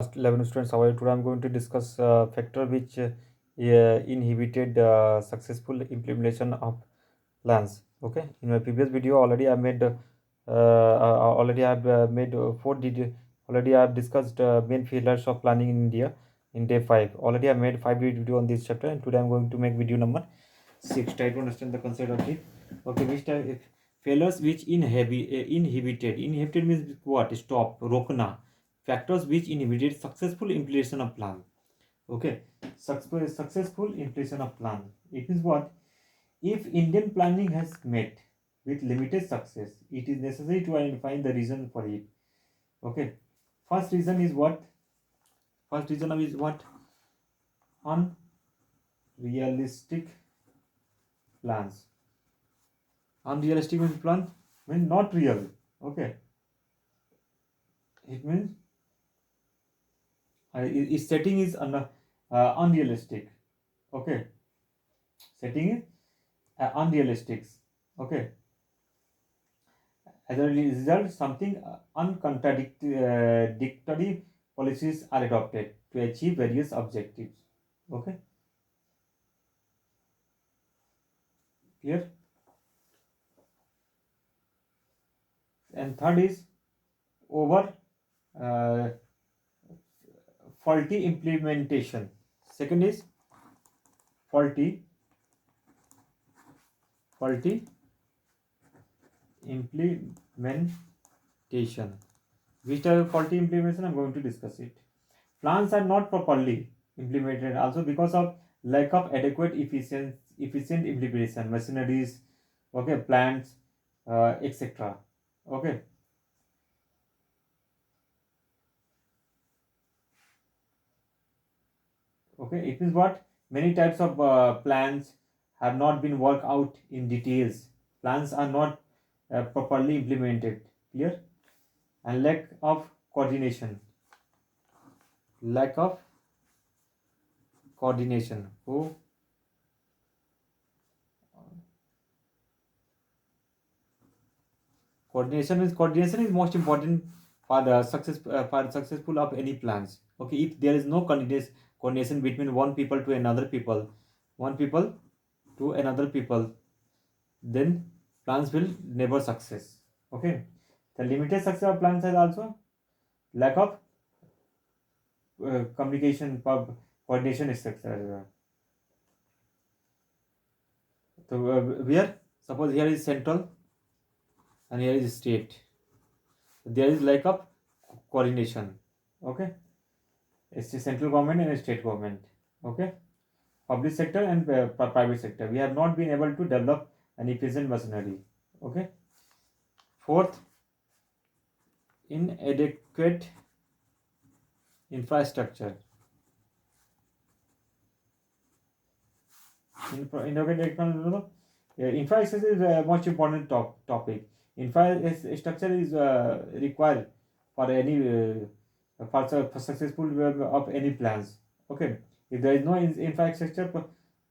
Last 11 students, how are you? Today I'm going to discuss factor which inhibited successful implementation of plans. Okay, in my previous video already I made already I have made four did already I have discussed main failures of planning in India in day 5. Already I made 5 video on this chapter, and today I'm going to make video number 6. Try to understand the concept of it. Okay, which type failures which inhibited means what? Stop, rokna. Factors which inhibited successful implementation of plan. Okay, successful implementation of plan. It means what? If Indian planning has met with limited success, it is necessary to identify the reason for it. Okay, first reason is what? First reason is what? Unrealistic plans. Unrealistic means plan means not real. Okay, it means its setting is unrealistic. Okay, setting is unrealistic. Okay, as a result, something uncontradictory policies are adopted to achieve various objectives. Okay, clear? And third is over uh, faulty implementation. Second is faulty implementation. Which type of faulty implementation? I'm going to discuss it. Plans are not properly implemented also because of lack of adequate efficient implementation, machineries, okay, plants, etc. Okay, okay. It means what? Many types of plans have not been worked out in details. Plans are not properly implemented. Clear? And lack of coordination. Lack of coordination. Coordination is most important for the successful of any plans. Okay, if there is no coordination between one people to another people, then plans will never success. Okay, the limited success of plans is also lack of communication, coordination, etc. So where suppose here is central and here is state, there is lack of coordination. Okay, it's the central government and state government. Okay, public sector and private sector, we have not been able to develop an efficient machinery. Okay, fourth, inadequate infrastructure. Infrastructure is a much important topic. Infrastructure is required for any for successful of any plans. Okay, if there is no infrastructure,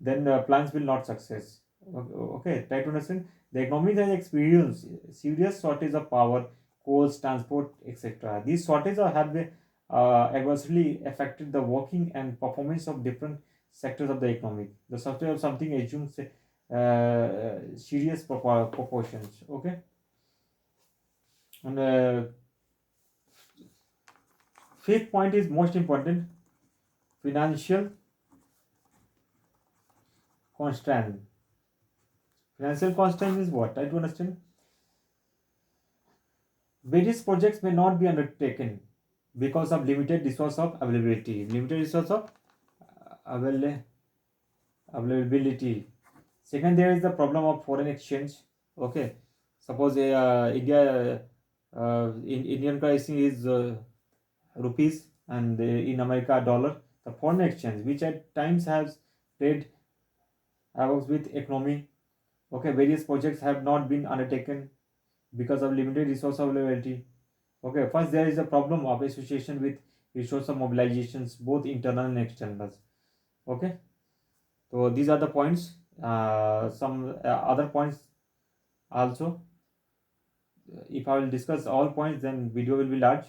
then the plans will not success. Okay, try to understand. The economy has experienced serious shortage of power, coals, transport, etc. These shortages have been adversely affected the working and performance of different sectors of the economy. The software of something assumes serious proportions. Okay, and fifth point is most important: financial constraint. Financial constraint is what? Try to understand. Various projects may not be undertaken because of limited resource of availability. Limited resource of avail- availability. Second, there is the problem of foreign exchange. Okay, suppose India in Indian currency is rupees, and in America dollar. The foreign exchange, which at times has played havoc with economy. Okay, various projects have not been undertaken because of limited resource availability. Okay, first there is a problem of association with resource of mobilizations, both internal and external. Okay, so these are the points. Some other points also. If I will discuss all points, then video will be large.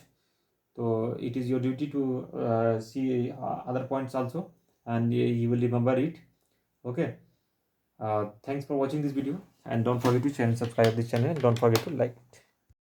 So it is your duty to see other points also, and you will remember it. Okay. Thanks for watching this video, and don't forget to channel subscribe this channel, and don't forget to like it.